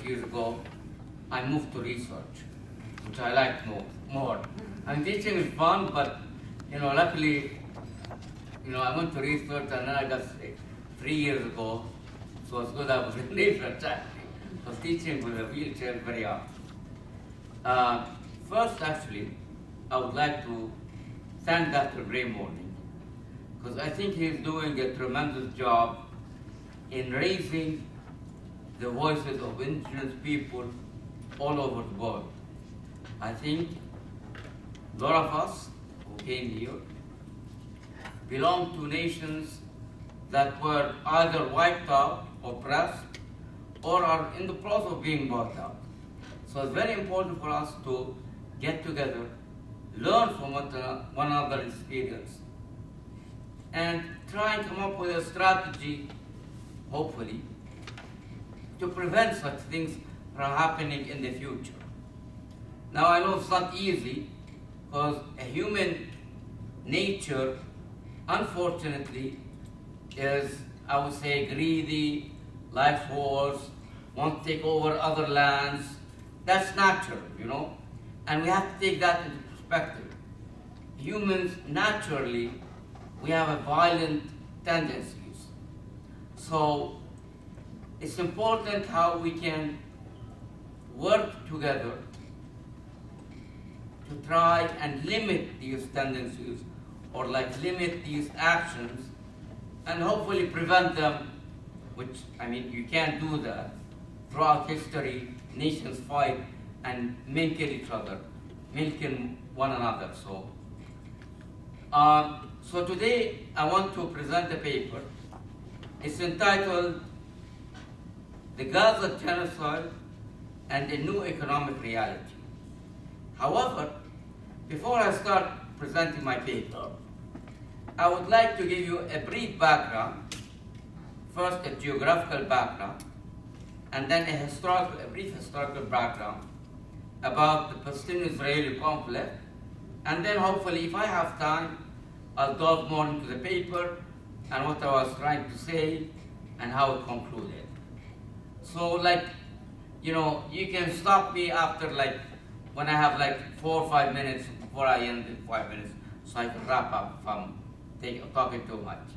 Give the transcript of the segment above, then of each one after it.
years ago, I moved to research, which I like more. And teaching is fun, but luckily, I went to research and then I got sick 3 years ago. So it's good I was in research actually. Because teaching with a wheelchair is very hard. First, actually, I would like to thank Dr. Gray Morning, because I think he's doing a tremendous job in raising the voices of indigenous people all over the world. I think a lot of us who came here belong to nations that were either wiped out, oppressed, or are in the process of being wiped out. So it's very important for us to get together, learn from one another's experience, and try and come up with a strategy, hopefully, to prevent such things from happening in the future. Now I know it's not easy, because a human nature, unfortunately, is, I would say, greedy, life wars, want to take over other lands. That's natural, and we have to take that into perspective. Humans, naturally, we have a violent tendencies. So it's important how we can work together to try and limit these tendencies, or limit these actions, and hopefully prevent them, which, you can't do that. Throughout history, nations fight and men kill each other, men kill one another. So today I want to present a paper. It's entitled "The Gaza Genocide and a New Economic Reality." However, before I start presenting my paper, I would like to give you a brief background. First, a geographical background, and then a brief historical background about the Palestinian-Israeli conflict, and then hopefully, if I have time, I'll delve more into the paper and what I was trying to say and how it concluded. So, you can stop me after when I have 4 or 5 minutes before I end in 5 minutes, so I can wrap up if I'm talking too much.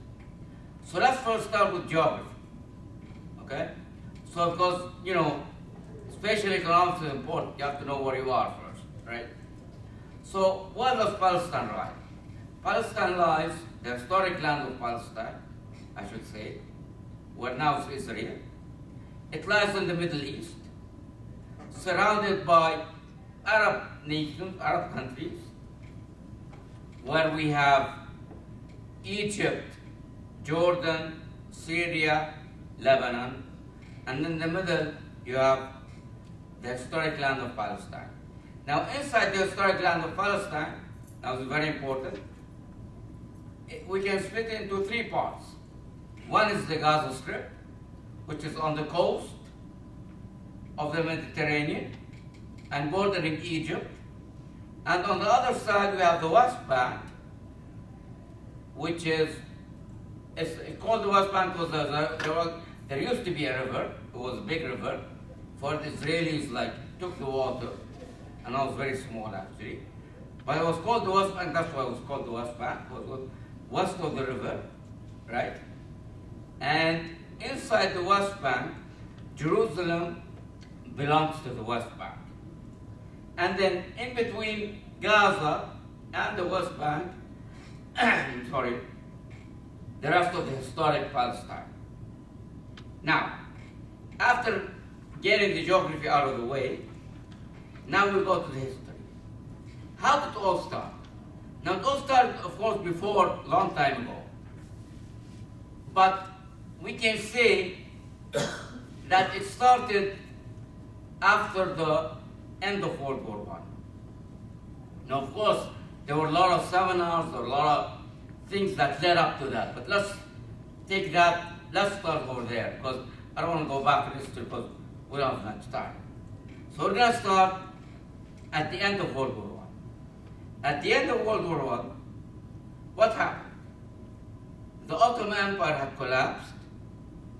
So let's first start with geography, okay? So because, spatial economics is important, you have to know where you are first, right? So where does Palestine lie? Palestine lies, the historic land of Palestine, I should say, where now is Israel. It lies in the Middle East, surrounded by Arab nations, Arab countries, where we have Egypt, Jordan, Syria, Lebanon, and in the middle you have the historic land of Palestine. Now inside the historic land of Palestine, now this is very important, we can split it into 3 parts. One is the Gaza Strip, which is on the coast of the Mediterranean and bordering Egypt. And on the other side we have the West Bank, which is, it's called the West Bank because there used to be a river, it was a big river, for the Israelis took the water, and it was very small actually. But it was called the West Bank, that's why it was called the West Bank, it was west of the river, right? And inside the West Bank, Jerusalem belongs to the West Bank. And then in between Gaza and the West Bank, the rest of the historic Palestine. Now, after getting the geography out of the way, now we'll go to the history. How did it all start? Now, it all started, of course, before, a long time ago. But we can say that it started after the end of World War I. Now, of course, there were a lot of seminars, there were a lot of things that led up to that. But let's take that, let's start over there, because I don't want to go back to history because we don't have much time. So we're going to start at the end of World War I. At the end of World War I, what happened? The Ottoman Empire had collapsed.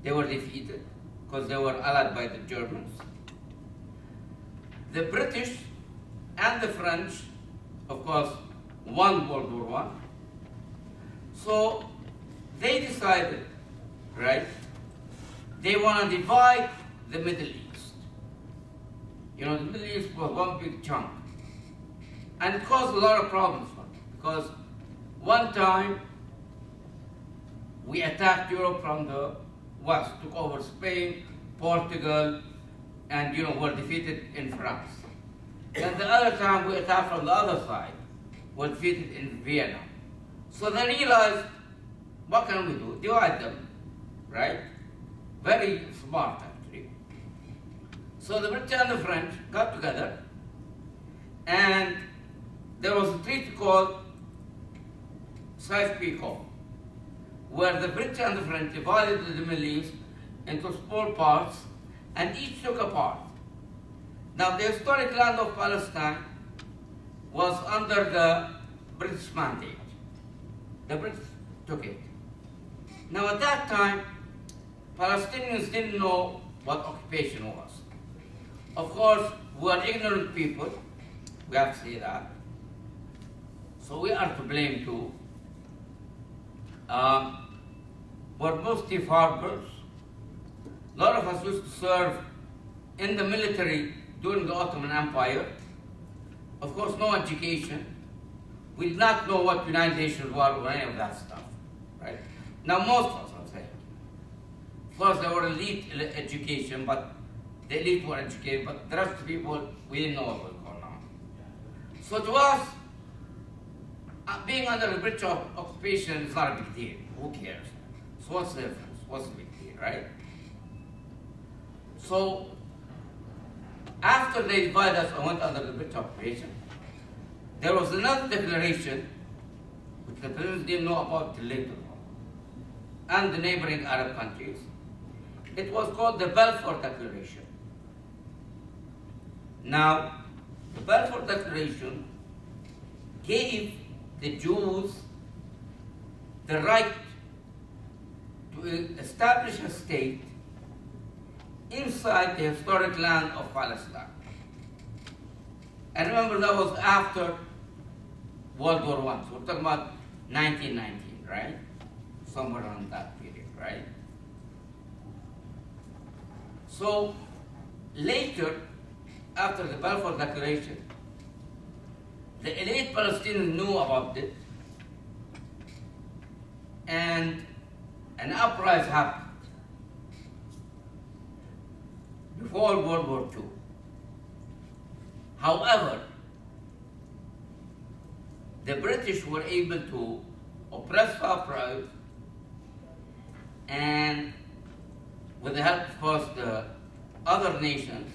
They were defeated because they were allied by the Germans. the British and the French, of course, won World War I. So they decided, right, they want to divide the Middle East. You know, the Middle East was one big chunk. And it caused a lot of problems for them, because one time we attacked Europe from the west, took over Spain, Portugal, and were defeated in France. And the other time we attacked from the other side, were defeated in Vienna. So they realized, what can we do? Divide them, right? Very smart, actually. So the British and the French got together, and there was a treaty called Sykes-Picot, where the British and the French divided the Middle East into small parts, and each took a part. Now, the historic land of Palestine was under the British mandate. The British took it. Now, at that time, Palestinians didn't know what occupation was. Of course, we are ignorant people, we have to say that. So we are to blame too. We're mostly farmers. A lot of us used to serve in the military during the Ottoman Empire. Of course, no education. We did not know what United Nations were or any of that stuff, right? Now, most of us, I'll say. Of course, there were elite education, but the elite were educated, but the rest of the people, we didn't know what was going on. So to us, being under the British occupation is not a big deal. Who cares? So what's the difference? What's the big deal, right? So after they divided us and went under the British occupation, there was another declaration which the President didn't know about till later on, and the neighboring Arab countries. It was called the Balfour Declaration. Now, the Balfour Declaration gave the Jews the right to establish a state inside the historic land of Palestine. And remember, that was after World War I. So we're talking about 1919, right? Somewhere around that period, right? So later, after the Balfour Declaration, the elite Palestinians knew about it, and an uprising happened before World War II. However, the British were able to oppress the uprising, and with the help, of course, the other nations,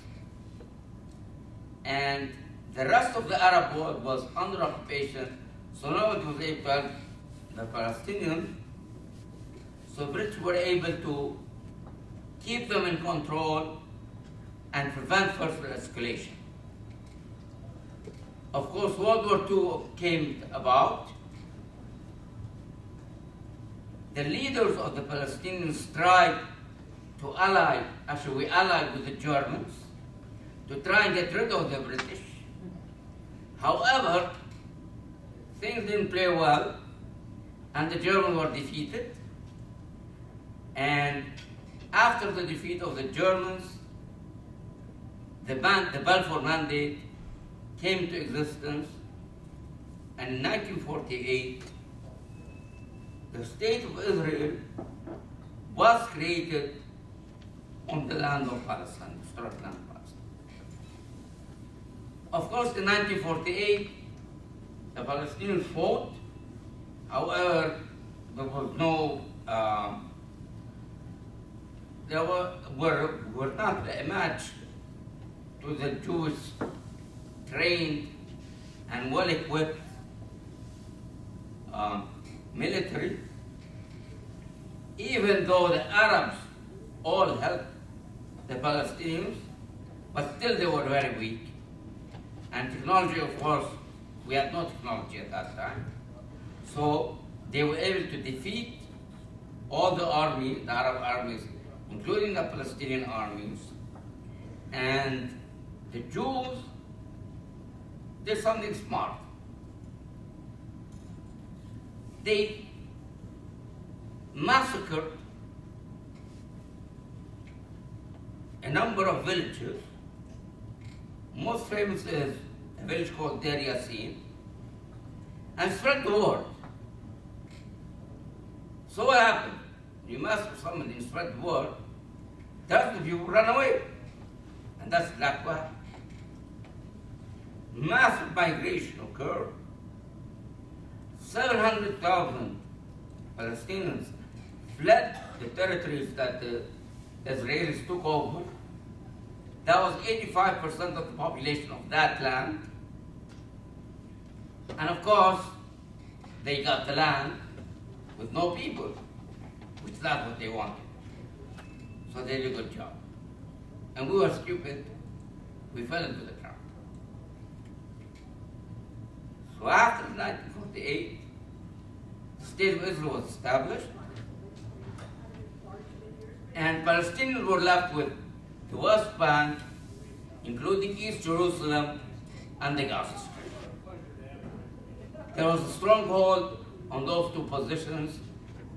and the rest of the Arab world was under occupation, so nobody was able to help the Palestinians. So British were able to keep them in control and prevent further escalation. Of course, World War II came about. The leaders of the Palestinians tried to ally, actually we allied with the Germans to try and get rid of the British. However, things didn't play well, and the Germans were defeated. And after the defeat of the Germans, the Balfour Mandate came to existence, and in 1948, the State of Israel was created on the land of Palestine, the historic land of Palestine. Of course, in 1948, the Palestinians fought. However, there was no, were not a match to the Jewish trained and well-equipped military, even though the Arabs all helped the Palestinians, but still they were very weak. And technology, of course, we had no technology at that time. So they were able to defeat all the armies, the Arab armies, including the Palestinian armies, and the Jews did something smart. They massacred a number of villages. Most famous is a village called Deir Yassin, and spread the word. So what happened? You massacre someone and spread the word, that's the people run away. And that's exactly what happened. Massive migration occurred. 700,000 Palestinians fled the territories that the Israelis took over. That was 85% of the population of that land. And of course, they got the land with no people, which is not what they wanted. So they did a good job. And we were stupid. We fell into the trap. So after 1948, the State of Israel was established, and Palestinians were left with the West Bank, including East Jerusalem and the Gaza Strip. There was a stronghold on those two positions,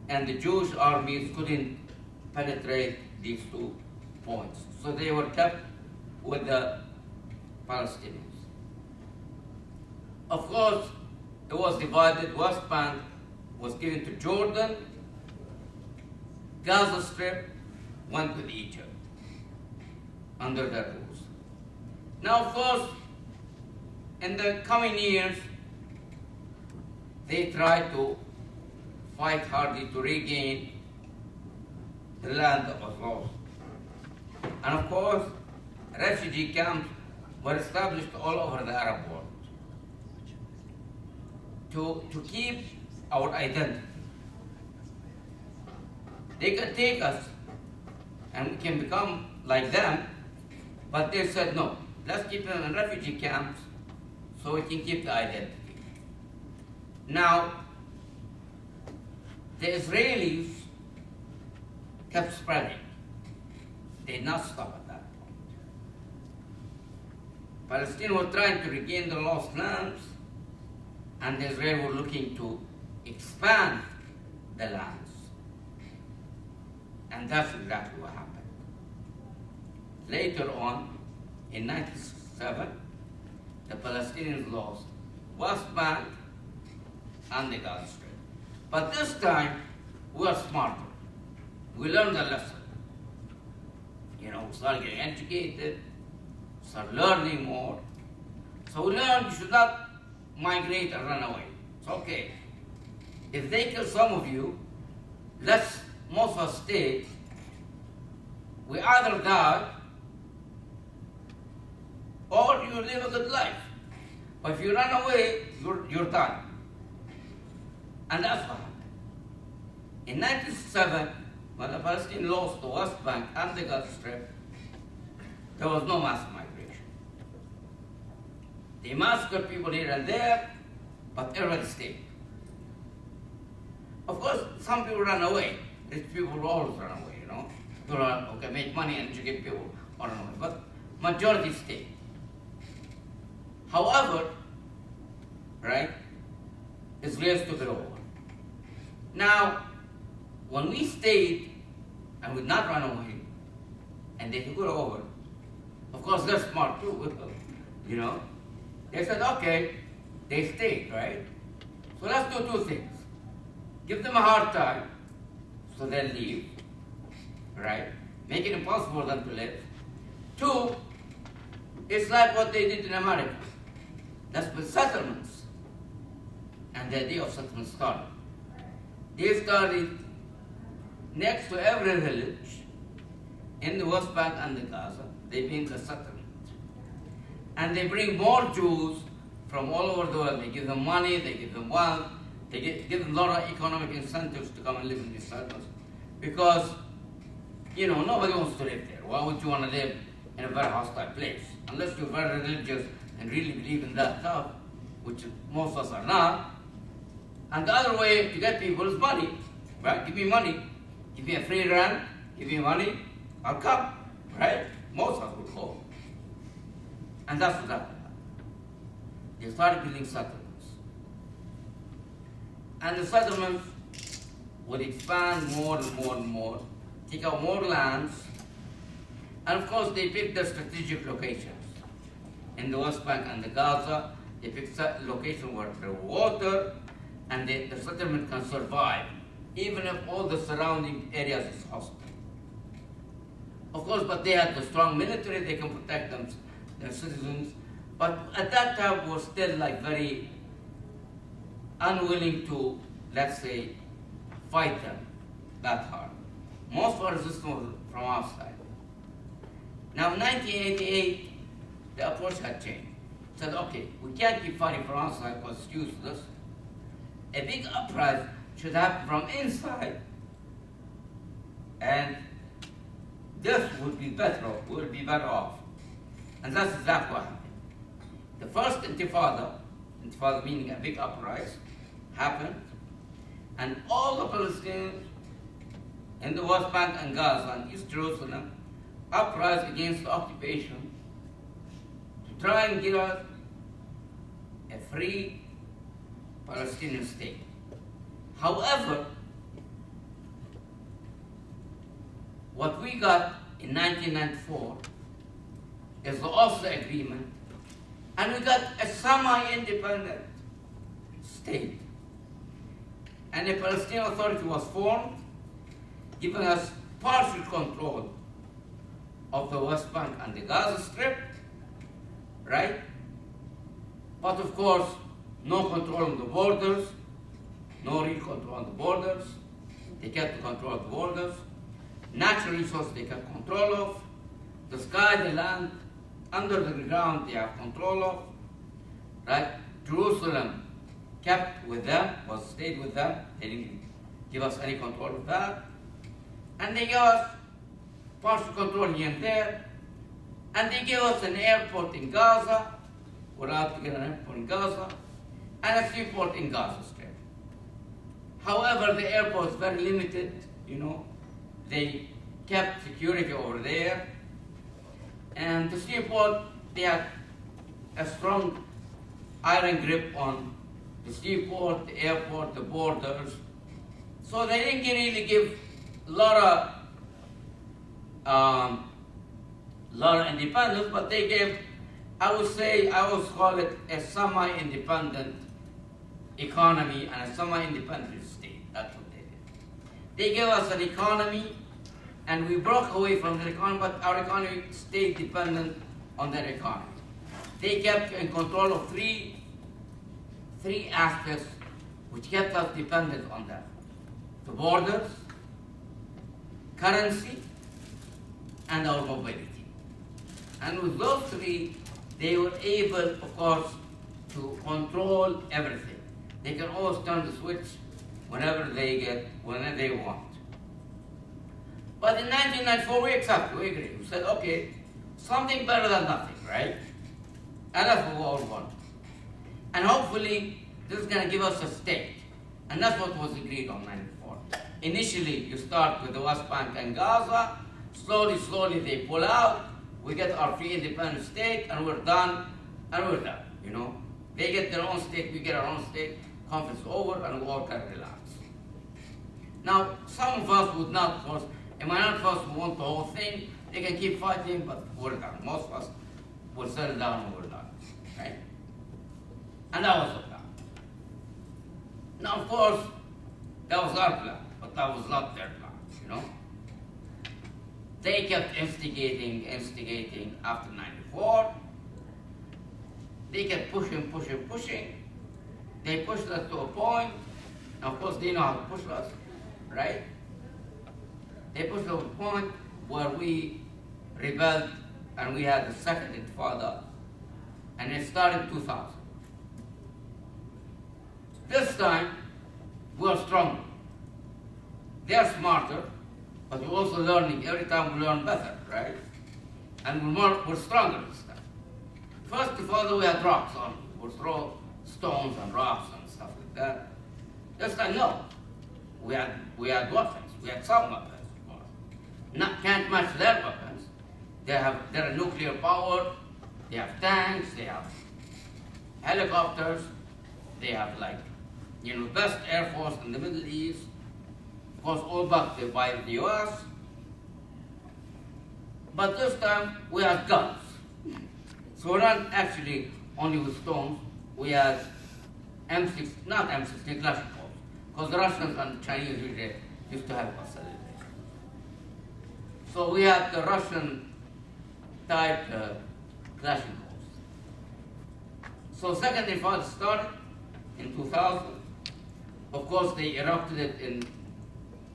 and the Jewish armies couldn't penetrate these 2 points. So they were kept with the Palestinians. Of course, it was divided. West Bank was given to Jordan. Gaza Strip went with Egypt under their rules. Now, of course, in the coming years, they tried to fight hardly to regain the land that was lost. And of course, refugee camps were established all over the Arab world to keep our identity. They can take us and we can become like them, but they said no, let's keep them in refugee camps so we can keep the identity. Now, the Israelis kept spreading. They did not stop at that point. Palestinians were trying to regain the lost lands, and the Israelis were looking to expand the lands. And that's exactly what happened. Later on, in 1967, the Palestinians lost West Bank and the Gaza Strip. But this time, we are smarter. We learned a lesson. We started getting educated, started learning more. So we learned you should not migrate and run away. It's okay. If they kill some of you, let's most of us stay. We either die or you live a good life. But if you run away, you're done. And that's what happened. In 1967, when the Palestinians lost the West Bank and the Gaza Strip, there was no mass migration. They massacred people here and there, but everybody stayed. Of course, some people ran away. Rich people will always run away, People make money and educate people run away. But majority stayed. However, Israelis took it over. Now, when we stayed and would not run away, and they took it over, of course they're smart too, They said, okay, they stayed, right? So let's do 2 things. Give them a hard time, so they'll leave, right? Make it impossible for them to live. 2, it's like what they did in America. That's with settlements. And the idea of settlement started. They started next to every village in the West Bank and the Gaza. They built a settlement. And they bring more Jews from all over the world. They give them money, they give them wealth, they give them a lot of economic incentives to come and live in these settlements. Because, nobody wants to live there. Why would you want to live in a very hostile place? Unless you're very religious and really believe in that stuff, which most of us are not. And the other way to get people is money, right? Give me money. Give me a free rent, give me money, I'll come, right? Most of us would go. And that's what happened. They started building settlements. And the settlements would expand more and more and more, take out more lands, and of course they picked their strategic locations. In the West Bank and the Gaza, they picked locations where there was water, and the settlement can survive, even if all the surrounding areas is hostile. Of course, but they had the strong military, they can protect their citizens, but at that time were still like very unwilling to, let's say, fight them that hard. Most were resistance from outside. Now in 1988, the approach had changed. Said, okay, we can't keep fighting from outside because it's useless. A big uprising should happen from inside, and this would be better off. And that's exactly what happened. The first intifada meaning a big uprising, happened, and all the Palestinians in the West Bank and Gaza and East Jerusalem uprised against the occupation to try and give us a free Palestinian state. However, what we got in 1994 is the Oslo Agreement, and we got a semi-independent state. And a Palestinian Authority was formed, giving us partial control of the West Bank and the Gaza Strip, right? But of course, no control on the borders, no real control on the borders. They kept the control of the borders. Natural resources they kept control of. The sky, the land, under the ground they have control of, right? Jerusalem kept with them, stayed with them. They didn't give us any control of that. And they gave us partial control here and there. And they gave us an airport in Gaza. We're allowed to get an airport in Gaza, and a seaport in Gaza Strip. However, the airport is very limited, They kept security over there. And the seaport, they had a strong iron grip on the seaport, the airport, the borders. So they didn't really give a lot of independence, but they gave, I would call it a semi-independent economy and a semi-independent state. That's what they did. They gave us an economy, and we broke away from the economy, but our economy stayed dependent on their economy. They kept in control of three aspects which kept us dependent on them: the borders, currency, and our mobility. And with those three, they were able, of course, to control everything. They can always turn the switch whenever they want. But in 1994, we accepted, we agreed. We said, okay, something better than nothing, right? And that's what we all want. And hopefully, this is going to give us a state. And that's what was agreed on 94. Initially, you start with the West Bank and Gaza. Slowly, they pull out. We get our free independent state, and we're done, They get their own state, we get our own state, conflict's over, and we all can relax. Now, some of us would not, of course, a minority of us who want the whole thing. They can keep fighting, but we're done. Most of us will settle down and we're done, right? And that was the plan. Now, of course, that was our plan, but that was not their plan, They kept instigating after 94. They kept pushing. They pushed us to a point. Now, of course, they know how to push us, right? They pushed us to a point where we rebelled, and we had the second intifada, and it started in 2000. This time, we are stronger. They are smarter, but we're also learning. Every time we learn better, right? And we're stronger this time. First intifada, we had rocks on. We'll throw stones and rocks and stuff like that. This time, no. We had weapons. We had some weapons, of course. Can't match their weapons. They're a nuclear power. They have tanks, they have helicopters, they have best air force in the Middle East, of course all backed by the US. But this time we had guns. So we're not actually only with stones, we had not M16, Kalashnikovs, because the Russians and the Chinese usually used to help us a little bit. So we had the Russian type Kalashnikovs. So Second Intifada started in 2000. Of course, they erupted it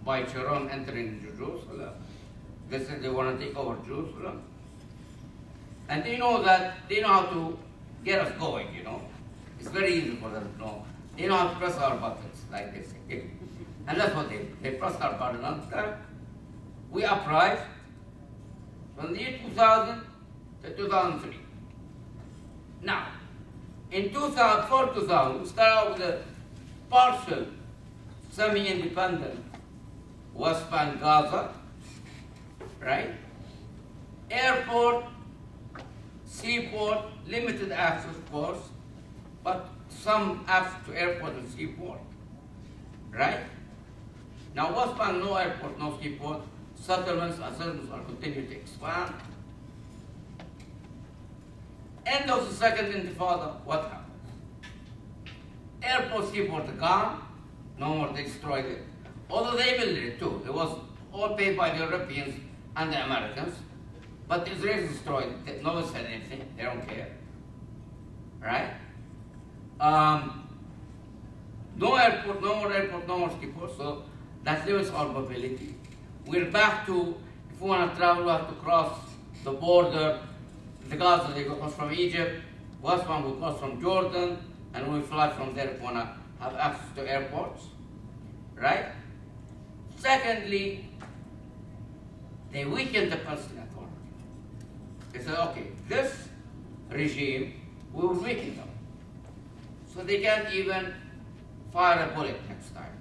by Sharon entering Jerusalem. They said they want to take over Jerusalem. And they know how to get us going, It's very easy for them to know. They know how to press our buttons, like they say. And that's what they did. They pressed our button on time. We uprised from the year 2000 to 2003. Now, in 2000, we started out with a partial, semi-independent West Bank Gaza, right? Airport, seaport, limited access, of course, but some access to airport and seaport, right? Now, West Bank, no airport, no seaport, settlements are continuing to expand. End of the Second Intifada, what happened? Airport, seaport are gone, no more, they destroyed it. Although they built it too, it was all paid by the Europeans and the Americans, but the Israelis destroyed it, no one said anything, they don't care, right? No airport, no more seaport, so that limits our mobility. We're back to, if we want to travel, we have to cross the border. The Gaza, they go from Egypt, West Bank will cross from Jordan, and we fly from there if we want to have access to airports, right? Secondly, they weakened the Palestinian Authority. They said, okay, this regime, we will weaken them. So they can't even fire a bullet next time.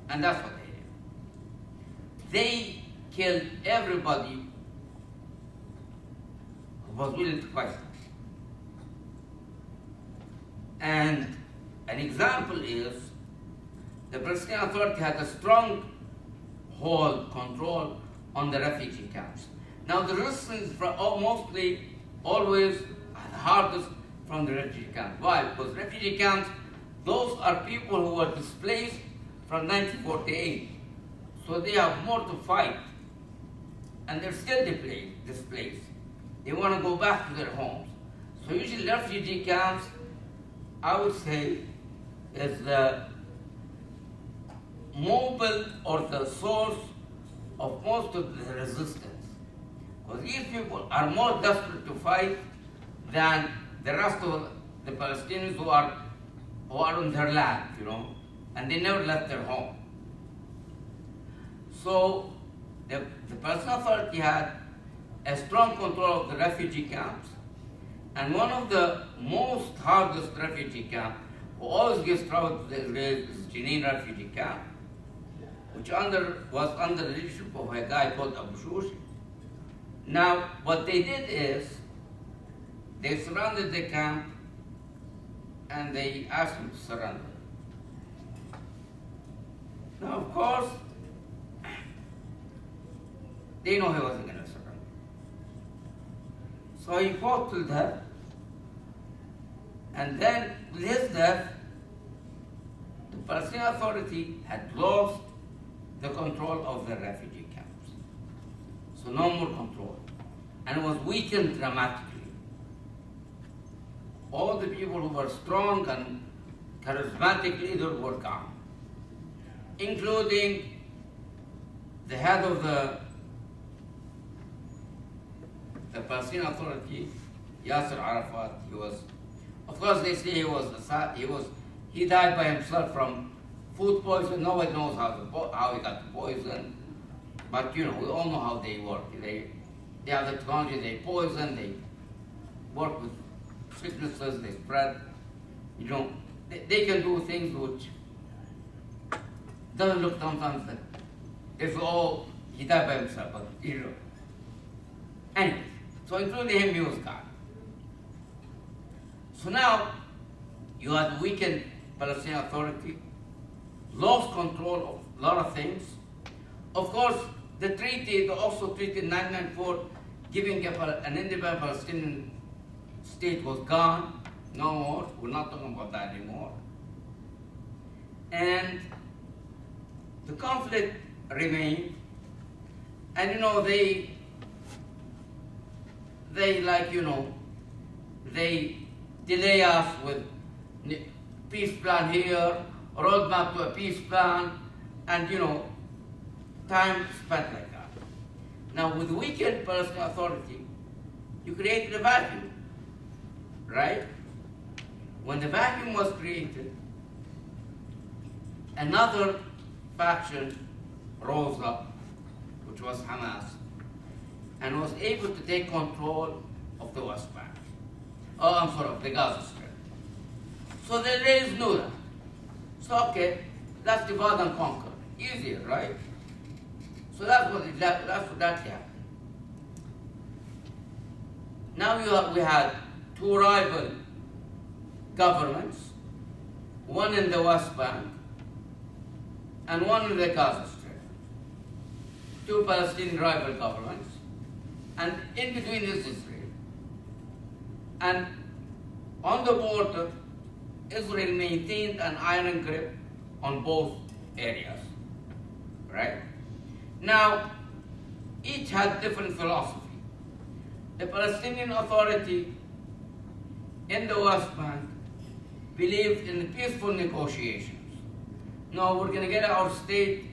And that's what they did. They killed everybody who was willing to fight them. And an example is the Palestinian Authority had a strong control on the refugee camps. Now the resistance mostly always the hardest from the refugee camps. Why? Because refugee camps, those are people who were displaced from 1948. So they have more to fight. And they're still displaced. They want to go back to their homes. So usually refugee camps, I would say, is the mobile or the source of most of the resistance. Because these people are more desperate to fight than the rest of the Palestinians who are on their land, and they never left their home. So the Palestinian Authority had a strong control of the refugee camps, and one of the most hardest refugee camps who always gives trouble to the Israelis is Jenin refugee camp, which was under the leadership of a guy called Abu Shushi. Now, what they did is, they surrounded the camp and they asked him to surrender. Now, of course, they know he wasn't going to surrender. So he fought till death, and then with his death, the Palestinian Authority had lost the control of the refugee camps. So no more control. And it was weakened dramatically. All the people who were strong and charismatic leaders were gone, including the head of the Palestinian Authority, Yasser Arafat. He was, of course, they say he died by himself from food poison. Nobody knows how he got the poison, but we all know how they work. They have the technology. They poison. They work with sicknesses. They spread. They can do things which doesn't look sometimes that he died by himself, but Anyway, so including him, he was gone. So now you have weakened Palestinian Authority, lost control of a lot of things. Of course, the treaty, the Oslo Treaty 1994, giving an independent Palestinian state was gone. No more. We're not talking about that anymore. And the conflict remained. And they delay us with peace plan here, roadmap to a peace plan, and time spent like that. Now with weakened Palestinian Authority, you created a vacuum, right? When the vacuum was created, another faction rose up, which was Hamas, and was able to take control of the West Bank. Of the Gaza Strip. So the Israelis knew that. So okay, let's divide and conquer. Easier, right? So that's what happened. Now we had two rival governments, one in the West Bank and one in the Gaza Strip. Two Palestinian rival governments, and in between is Israel. And on the border, Israel maintained an iron grip on both areas, right? Now, each had different philosophy. The Palestinian Authority in the West Bank believed in peaceful negotiations. No, we're going to get our state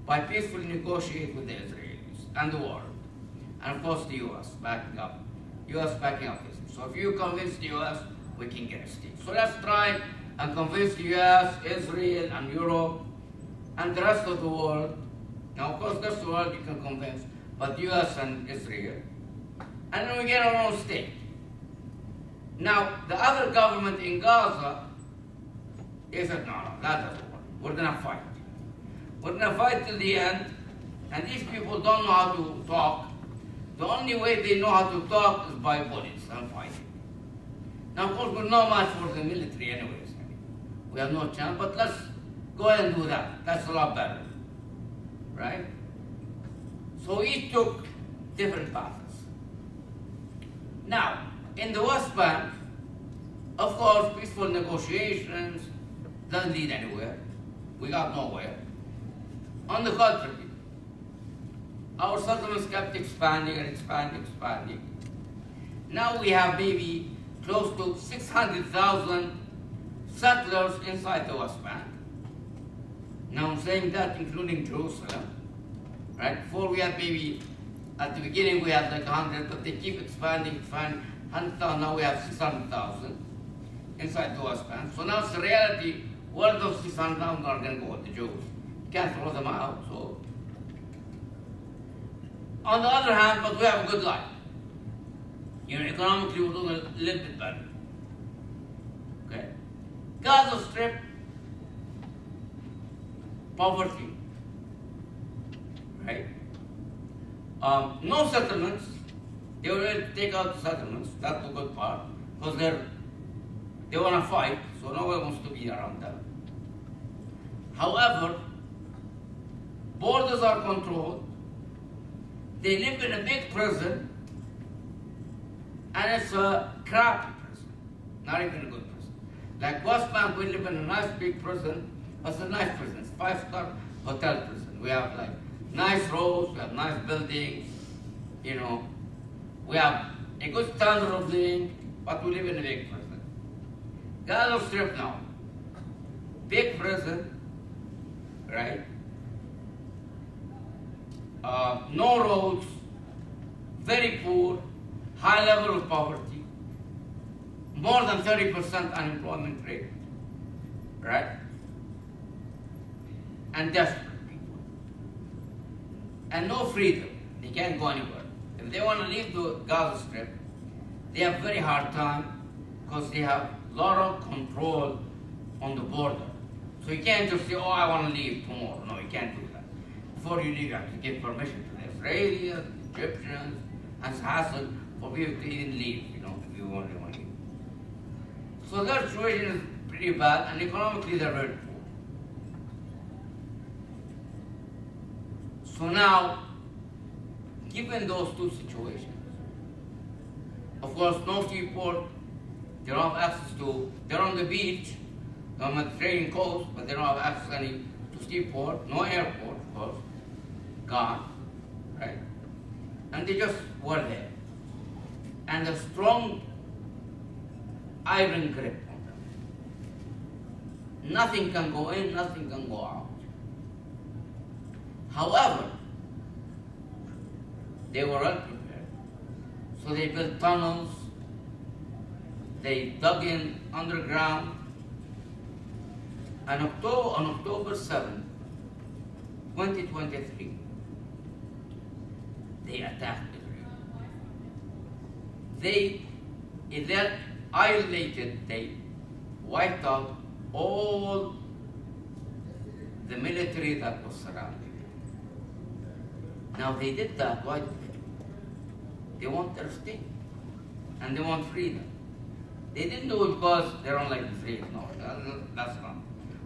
by peacefully negotiate with the Israelis and the world. And of course the US backing up. US backing up this. So if you convince the US, we can get a state. So let's try and convince the US, Israel, and Europe, and the rest of the world. Now, of course, the rest of the world you can convince, but the US and Israel. And then we get our own state. Now, the other government in Gaza, they said, no, that doesn't work. We're going to fight. We're going to fight till the end, and these people don't know how to talk. The only way they know how to talk is by bullets and fighting. Now, of course, we're not much for the military anyways. We have no chance, but let's go ahead and do that. That's a lot better, right? So each took different paths. Now, in the West Bank, of course, peaceful negotiations doesn't lead anywhere. We got nowhere. On the contrary, our settlements kept expanding and expanding. Now we have maybe close to 600,000 settlers inside the West Bank. Now I'm saying that including Jerusalem, right? Before we had maybe, at the beginning we had like 100, but they keep expanding, 100,000, now we have 600,000 inside the West Bank. So now it's the reality, where those 600,000 are going to go with the Jews? You can't throw them out, so. On the other hand, but we have a good life. Economically we're doing a little bit better. Okay? Gaza Strip, poverty, right? No settlements. They were ready to take out the settlements. That's the good part, because they want to fight, so no one wants to be around them. However, borders are controlled. They live in a big prison, and it's a crappy prison, not even a good prison. Like West Bank, we live in a nice big prison. It's a nice prison. It's a 5-star hotel prison. We have like nice roads, we have nice buildings, we have a good standard of living, but we live in a big prison. Gaza Strip now, big prison, right? No roads, very poor, high level of poverty, more than 30% unemployment rate, right? And desperate people. And no freedom. They can't go anywhere. If they want to leave the Gaza Strip, they have very hard time because they have a lot of control on the border. So you can't just say, oh, I want to leave tomorrow. No, you can't do that. Before you leave, you have to give permission to the Israelis, Egyptians, and it's hassle for people to even leave, if you want to leave. So their situation is pretty bad, and economically they're very poor. So now, given those two situations, of course, no seaport, they don't have access to, they're on the beach, on the Mediterranean coast, but they don't have access any to seaport, no airport, of course, gone, right? And they just were there. And a strong iron grip on them. Nothing can go in, nothing can go out. However, they were unprepared. So they built tunnels, they dug in underground, and on October 7, 2023, they attacked Israel. They annihilated, they wiped out all the military that was surrounding. Now they did that, why did they? They want their state, and they want freedom. They didn't do it because they don't like Israel, no, that's not.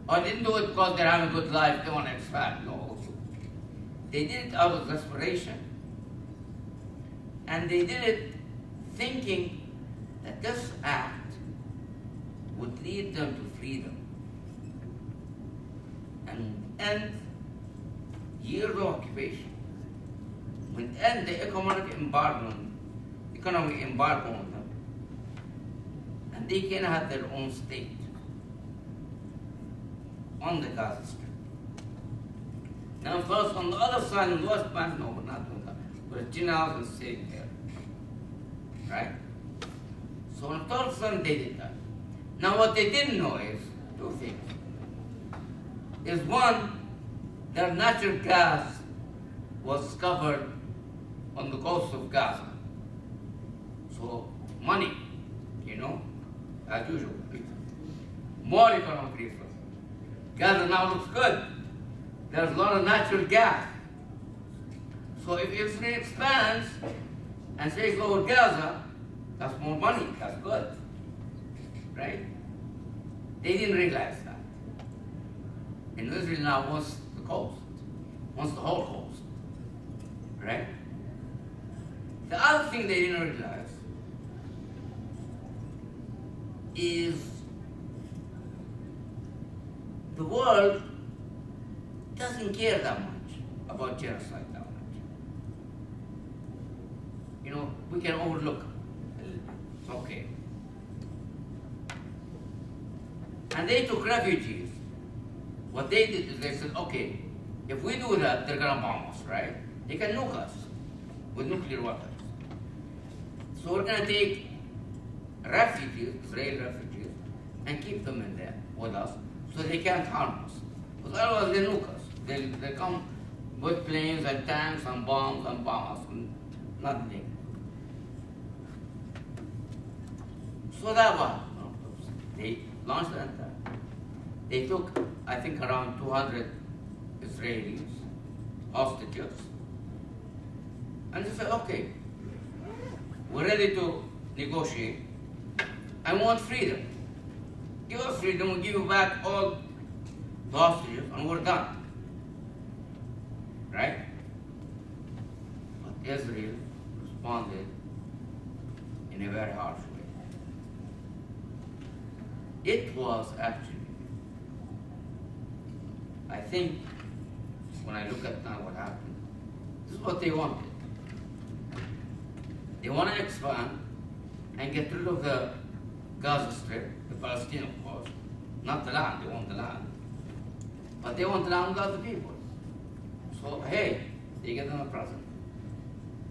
Or they didn't do it because they're having a good life, they want to expand, no. They did it out of desperation. And they did it thinking that this act would lead them to freedom and end years of occupation, would end the economic embargo on them, and they can have their own state on the Gaza Strip. Now, first, on the other side, in the West Bank, no, we're not doing that. Palestinians are staying there, right? So on the third son, they did that. Now, what they didn't know is two things. Is one, their natural gas was discovered on the coast of Gaza. So, money, as usual. More economic resources. Gaza now looks good. There's a lot of natural gas. So if Israel expands and takes over Gaza, that's more money, that's good, right? They didn't realize that. And Israel now wants the coast, wants the whole coast, right? The other thing they didn't realize is the world doesn't care that much about genocide that much. We can overlook. It's okay. And they took refugees. What they did is they said, okay, if we do that, they're gonna bomb us, right? They can nuke us with nuclear weapons. So we're gonna take refugees, Israeli refugees, and keep them in there with us so they can't harm us. Because otherwise they nuke us. They come with planes and tanks and bombs and bomb us and nothing. So that was, they launched an attack. They took, I think, around 200 Israelis, hostages, and they said, okay, we're ready to negotiate. I want freedom. Give us freedom, we'll give you back all the hostages, and we're done. Right? But Israel responded in a very harsh way. It was actually, I think, when I look at now what happened, this is what they wanted. They want to expand and get rid of the Gaza Strip, the Palestinian, of course, not the land, they want the land. But they want the land without the people. So, hey, they get them a present.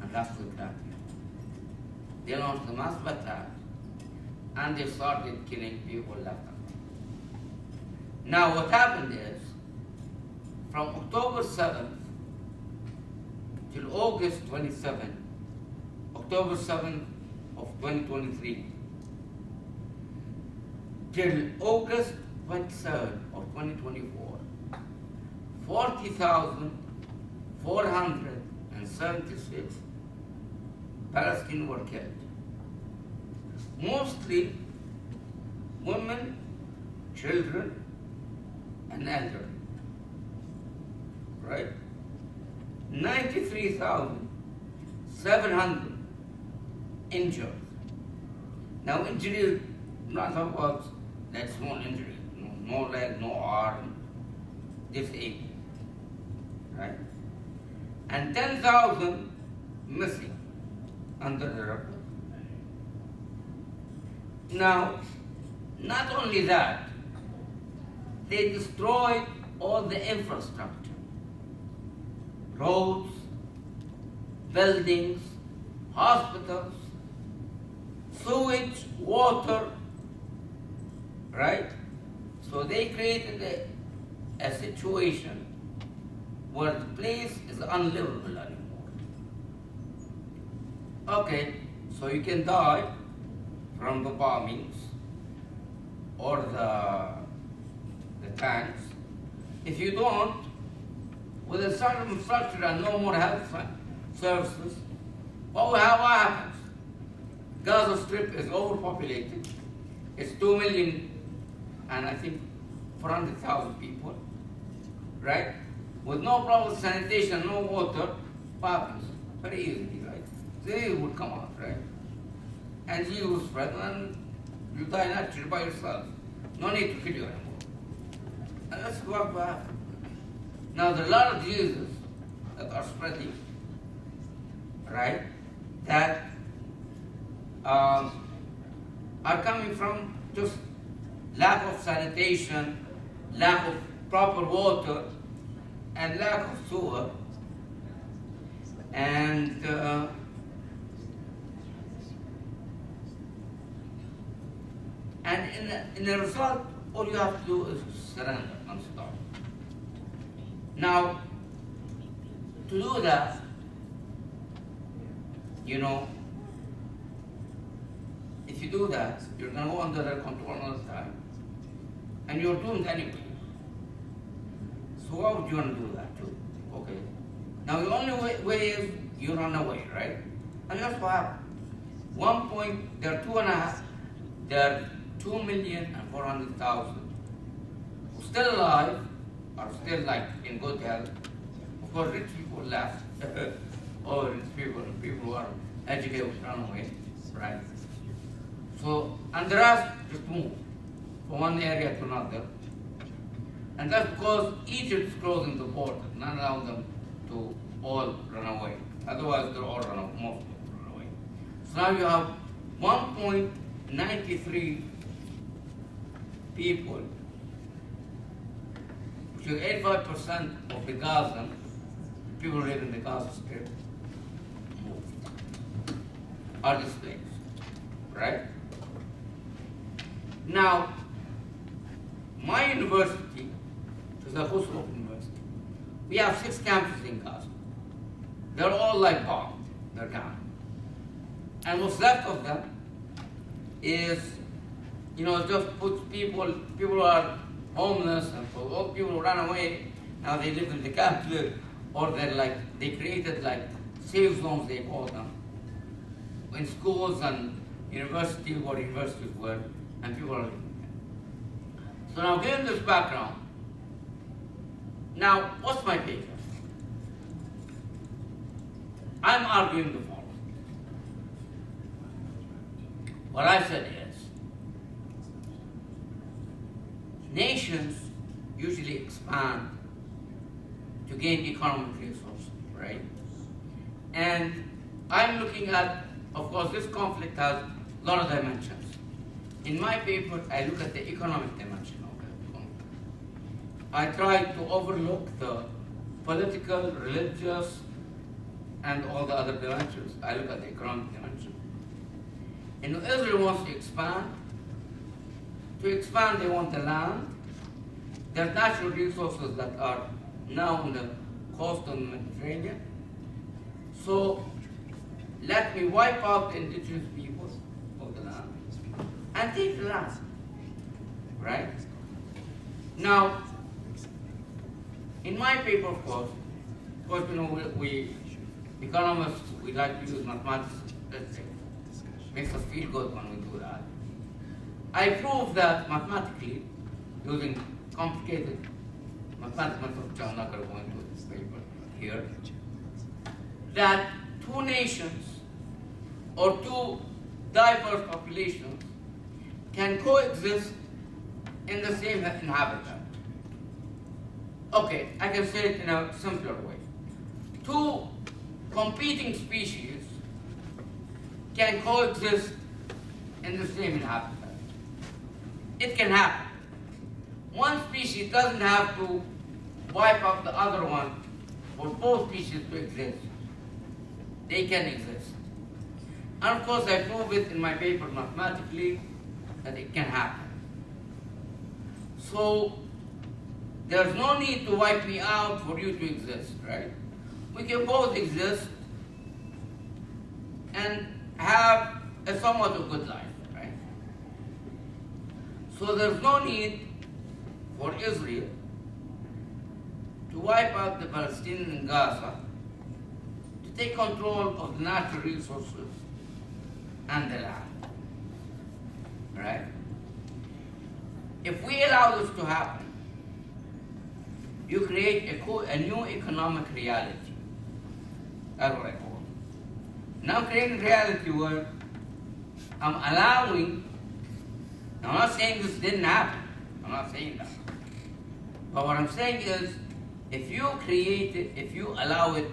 And that's what happened. They launched a massive attack, and they started killing people left and right. Now, what happened is, from October 7th till August 27th, October 7th of 2023, till August 23rd of 2024, 40,476 Palestinians were killed. Mostly women, children, and elderly. Right? 93,700 injured. Now injury, not about that small injury, no leg, no arm, disabling. Right? And 10,000 missing under the record. Now, not only that, they destroyed all the infrastructure. Roads, buildings, hospitals, sewage, water, right? So they created a situation where the place is unlivable anymore. Okay, so you can die from the bombings or the tanks. If you don't, with a certain infrastructure and no more health services, what happens? Gaza Strip is overpopulated. It's 2 million and I think 400,000 people, right? With no proper sanitation, no water, what happens? Very easily, right? Disease would come out, right? And disease will spread and you die naturally by yourself. No need to kill you anymore. And that's what will happen. Now there are a lot of diseases that are spreading, right? That are coming from just lack of sanitation, lack of proper water, and lack of sewer. And in the result, all you have to do is surrender and stop. Now, to do that, if you do that, you're going to go under their control all the time, and you're doomed anyway. So why would you want to do that too? Okay. Now the only way is you run away, right? And that's what happened. There are 2,400,000 who still alive, are still like in good health. Of course, rich people left, or rich people who are educated run away, right? So, and the rest just move from one area to another. And that's because Egypt is closing the border, not allowing them to all run away. Otherwise, they'll all run away, most of them run away. So now you have 1.93 people, which is 85% of the Gazan, people who live in the Gaza Strip, are displaced, right? Now, my university, which is the Khusro University, we have 6 campuses in Gaza. They're all like bombed, they're gone. And what's left of them is, just puts people who are homeless and for all people who ran away, now they live in the camp, or they created safe zones, they call them, in schools and universities, where universities were, and people are living there. So now given this background, now what's my paper? I'm arguing the following. What I said is, nations usually expand to gain economic resources, right? And I'm looking at, of course, this conflict has a lot of dimensions. In my paper, I look at the economic dimension of the conflict. I try to overlook the political, religious, and all the other dimensions. I look at the economic dimension. And Israel wants to expand. To expand, they want the land. There are natural resources that are now on the coast of the Mediterranean. So let me wipe out the indigenous peoples of the land and take the land, right? Now, in my paper, of course, we economists, we like to use mathematics statistics. Makes us feel good when we do that. I I prove that mathematically, using complicated mathematical methods, which I'm not going to go into this paper here, that two nations or two diverse populations can coexist in the same habitat. Okay, I can say it in a simpler way. Two competing species can coexist in the same habitat. It can happen. One species doesn't have to wipe out the other one for both species to exist. They can exist. And of course, I prove it in my paper mathematically that it can happen. So there's no need to wipe me out for you to exist, right? We can both exist and have a somewhat of good life, right? So there's no need for Israel to wipe out the Palestinians in Gaza, to take control of the natural resources and the land, right? If we allow this to happen, you create a new economic reality. That's what I call it. Now I'm creating a reality where I'm allowing, I'm not saying this didn't happen, I'm not saying that. But what I'm saying is, if you create it, if you allow it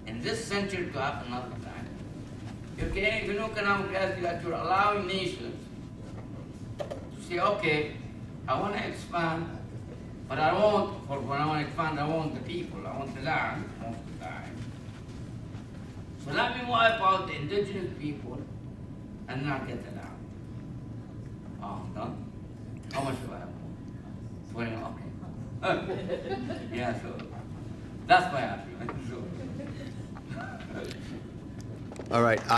in this century to happen another time, you're creating a new economic reality that you're allowing nations to say, okay, I want to expand, but I want, for when I want to expand, I want the people, I want the land most of the time. So let me wipe out the indigenous people and not get the land. Oh, I'm done? How much do I have? 20, okay. Yeah, so that's my argument. All right.